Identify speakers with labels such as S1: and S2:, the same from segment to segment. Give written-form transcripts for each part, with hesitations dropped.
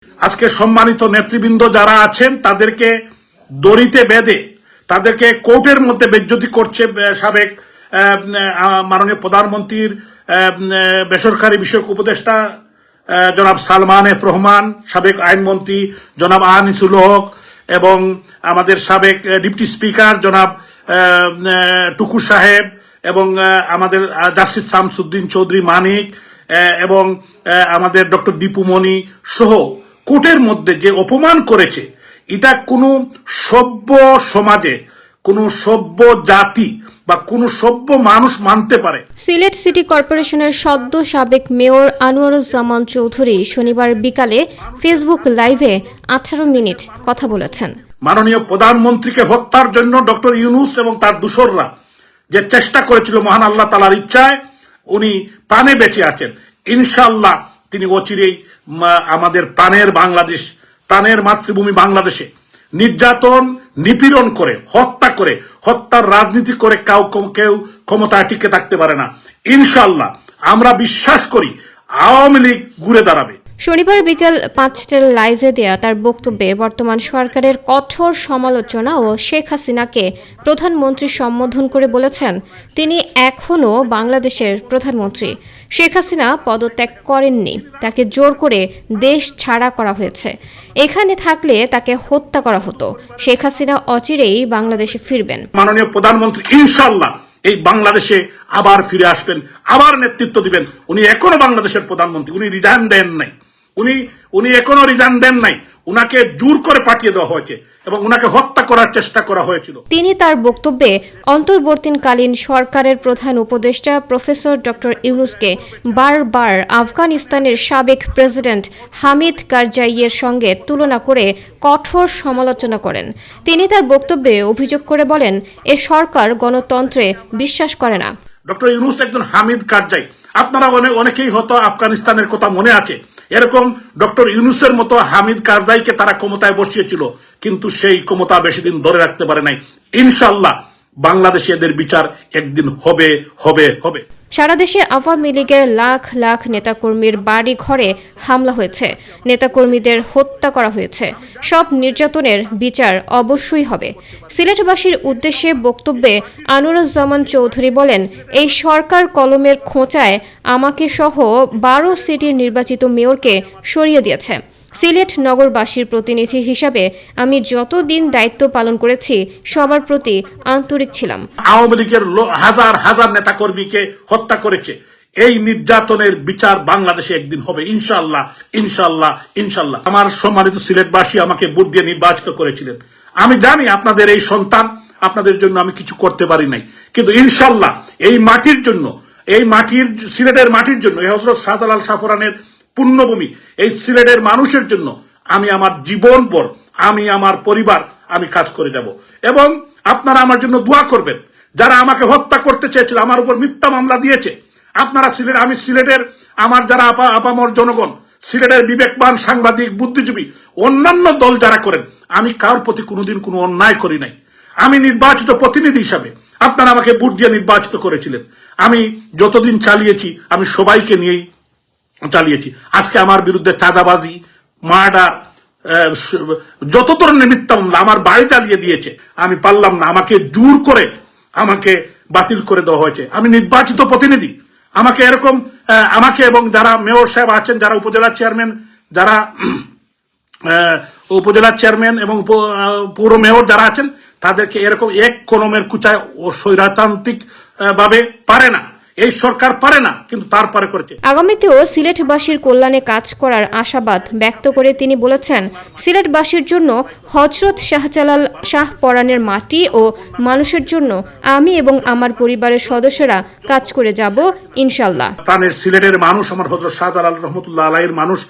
S1: আজকে সম্মানিত নেতৃবৃন্দ যারা আছেন তাদেরকে দড়িতে বেঁধে তাদেরকে কোর্টের মধ্যে বেজ্জতি করছে সাবেক মাননীয় প্রধানমন্ত্রীর বেসরকারি বিষয়ক উপদেষ্টা জনাব সালমান এফ রহমান, সাবেক আইনমন্ত্রী জনাব আনিসুল হক এবং আমাদের সাবেক ডিপটি স্পিকার জনাব টুকু সাহেব এবং আমাদের জাস্টিস শামসুদ্দিন চৌধুরী মানিক এবং আমাদের ডক্টর দীপুমণি সহ কোর্টের মধ্যে যে অপমান করেছে, এটা কোনো সভ্য সমাজে কোনো সভ্য জাতি বা কোনো সভ্য মানুষ মানতে পারে?
S2: সিলেট সিটি কর্পোরেশনের সদ্য সাবেক মেয়র আনোয়ারুজ্জামান চৌধুরী শনিবার বিকালে ফেসবুক লাইভে 18 মিনিট কথা বলেছেন।
S1: মাননীয় প্রধানমন্ত্রীকে হত্যার জন্য ডক্টর ইউনূস এবং তার দূষররা যে চেষ্টা করেছিল, মহান আল্লাহ তাআলার ইচ্ছায় উনি প্রাণে বেঁচে আছেন। ইনশাআল্লাহ তিনি অচিরেই আমাদের প্রাণের বাংলাদেশ, প্রাণের মাতৃভূমি বাংলাদেশে নির্যাতন নিপীড়ন করে হত্যার রাজনীতি করে কেউ ক্ষমতায় টিকে থাকতে পারে না। ইনশাআল্লাহ আমরা বিশ্বাস করি আওয়ামী লীগ ঘুরে দাঁড়াবে।
S2: শনিবার বিকেল 5টার লাইভে দেয়া তার বক্তব্যে বর্তমান সরকারের কঠোর সমালোচনা ও শেখ হাসিনাকে প্রধানমন্ত্রী সম্বোধন করে বলেছেন, তিনি এখনও বাংলাদেশের প্রধানমন্ত্রী। শেখ হাসিনা পদত্যাগ করেননি, তাকে জোর করে দেশ ছাড়া করা হয়েছে। এখানে থাকলে তাকে হত্যা করা হতো। শেখ হাসিনা অচিরেই বাংলাদেশে ফিরবেন।
S1: মাননীয় প্রধানমন্ত্রী ইনশাআল্লাহ এই বাংলাদেশে আবার ফিরে আসবেন, আবার নেতৃত্ব দিবেন। উনি এখনো বাংলাদেশের প্রধানমন্ত্রী, উনি রিজাইন দেন নাই, উনি এখনো রিজাইন দেন নাই। উনাকে জোর করে পাঠিয়ে দেওয়া হয়েছে এবং উনাকে হত্যা করার চেষ্টা করা হয়েছিল।
S2: তিনি তার বক্তব্যে অন্তর্বর্তীকালীন সরকারের প্রধান উপদেষ্টা প্রফেসর ডক্টর ইউনূসকে বারবার আফগানিস্তানের সাবেক প্রেসিডেন্ট হামিদ কারজাইয়ের সঙ্গে তুলনা করে কঠোর সমালোচনা করেন। তিনি তার বক্তব্যে অভিযোগ করে বলেন, এ সরকার গণতন্ত্রে বিশ্বাস করে না।
S1: ডক্টর ইউনূস একজন হামিদ কারজাই। আপনারা অনেকেই হয়তো আফগানিস্তানের কথা মনে আছে, এরকম ডক্টর ইউনূসের মতো হামিদ কারজাইকে তারা ক্ষমতায় বসিয়েছিল, কিন্তু সেই ক্ষমতা বেশি দিন ধরে রাখতে পারে নাই। ইনশাআল্লাহ বাংলাদেশে এদের বিচার একদিন হবে হবে হবে।
S2: সারা দেশে আওয়ামী লীগের লাখ লাখ নেতাকর্মীর বাড়ি ঘরে হামলা হয়েছে, নেতাকর্মীদের হত্যা করা হয়েছে। সব নির্যাতনের বিচার অবশ্যই হবে। সিলেটবাসীর উদ্দেশ্যে বক্তব্যে আনোয়ারুজ্জামান চৌধুরী বলেন, এই সরকার কলমের খোঁচায় আমাকে সহ 12 সিটির নির্বাচিত মেয়রকে সরিয়ে দিয়েছে। সিলেট নগরবাসীর প্রতিনিধি হিসাবে আমি যতদিন দায়িত্ব পালন করেছি সবার প্রতি আন্তরিক ছিলাম।
S1: আওয়ামী লীগের হাজার হাজার নেতাকর্মীকে হত্যা করেছে, এই নির্যাতনের বিচার বাংলাদেশে একদিন হবে ইনশাআল্লাহ ইনশাআল্লাহ ইনশাআল্লাহ। আমার সম্মানিত সিলেটবাসী আমাকে ভোট দিয়ে নির্বাচিত করেছিলেন। আমি জানি আপনাদের এই সন্তান, আপনাদের জন্য আমি কিছু করতে পারি নাই, কিন্তু ইনশাআল্লাহ এই মাটির জন্য, এই মাটির সিলেটের মাটির জন্য, এই হযরত শাহজালাল শাহফরানের পুণ্যভূমি, এই সিলেটের মানুষের জন্য আমি আমার জীবনভর, আমি আমার পরিবার, আমি কাজ করে যাব। এবং আপনারা আমার জন্য দোয়া করবেন। যারা আমাকে হত্যা করতে চেয়েছিল, আমার উপর মিথ্যা মামলা দিয়েছে, আপনারা আমি সিলেটের আমার যারা আপামর জনগণ, সিলেটের বিবেকবান সাংবাদিক, বুদ্ধিজীবী, অন্যান্য দল যারা করেন, আমি কারোর প্রতি কোনোদিন কোনো অন্যায় করি নাই। আমি নির্বাচিত প্রতিনিধি হিসাবে আপনারা আমাকে ভোট দিয়ে নির্বাচিত করেছিলেন। আমি যতদিন চালিয়েছি আমি সবাইকে নিয়েই চালিয়েছি। আজকে আমার বিরুদ্ধে চাঁদাবাজি, মার্ডার, যত ধরনের মিথ্যা মামলা, আমার বাড়ি জ্বালিয়ে দিয়েছে। আমি পারলাম না, আমাকে জোর করে আমাকে বাতিল করে দেওয়া হয়েছে। আমি নির্বাচিত প্রতিনিধি, আমাকে এরকম আমাকে এবং যারা মেয়র সাহেব আছেন, যারা উপজেলা চেয়ারম্যান, যারা উপজেলা চেয়ারম্যান এবং পৌর মেয়র যারা আছেন, তাদেরকে এরকম এক কলমের কুচায় ও স্বৈরতান্ত্রিক ভাবে পারে না, এই সরকার পারে না, কিন্তু তারপরে করেছে।
S2: আগামীতেও সিলেটবাসীর কল্যাণে কাজ করার আশাবাদ ব্যক্ত করে তিনি বলেছেন, সিলেটবাসীর জন্য হযরত শাহজালাল শাহপরানের মাটি ও মানুষের জন্য আমি এবং আমার পরিবারের সদস্যরা কাজ করে যাব ইনশাআল্লাহ।
S1: প্রাণের সিলেটের মানুষ, আমার হযরত শাহজালাল রহমতুল্লাহ আলাইহির মানুষ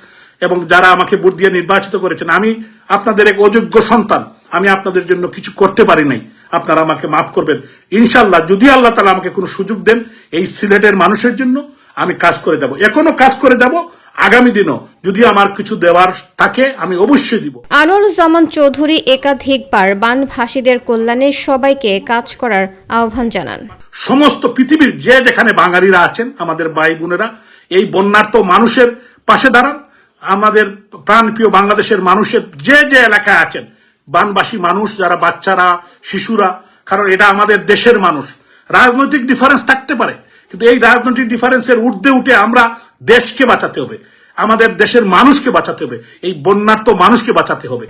S1: এবং যারা আমাকে ভোট দিয়ে নির্বাচিত করেছেন, আমি আপনাদের এক অযোগ্য সন্তান, আমি আপনাদের জন্য কিছু করতে পারি নাই, আপনারা আমাকে মাফ করবেন। ইনশাআল্লাহ যদি আল্লাহ তাআলা আমাকে কোনো সুযোগ দেন, এই সিলেটের মানুষের জন্য আমি কাজ করে যাব, এখনো কাজ করে যাব। আগামী দিনও যদি আমার কিছু দেওয়ার থাকে আমি অবশ্যই দিব।
S2: আনোয়ারুজ্জামান চৌধুরী একাধিকবার বানভাসীদের কল্যাণে সবাইকে কাজ করার আহ্বান জানান।
S1: সমস্ত পৃথিবীর যেখানে বাঙালিরা আছেন, আমাদের ভাই বোনেরা, এই বন্যার্ত মানুষের পাশে দাঁড়ান। আমাদের প্রাণপ্রিয় বাংলাদেশের মানুষের যে যে এলাকায় আছেন, বানবাসী মানুষ, যারা বাচ্চারা, শিশুরা, কারণ এটা আমাদের দেশের মানুষ। রাজনৈতিক ডিফারেন্স থাকতে পারে, কিন্তু এই রাজনৈতিক ডিফারেন্সের ঊর্ধ্বে উঠে আমরা দেশকে বাঁচাতে হবে, আমাদের দেশের মানুষকে বাঁচাতে হবে, এই বন্যার্ত মানুষকে বাঁচাতে হবে।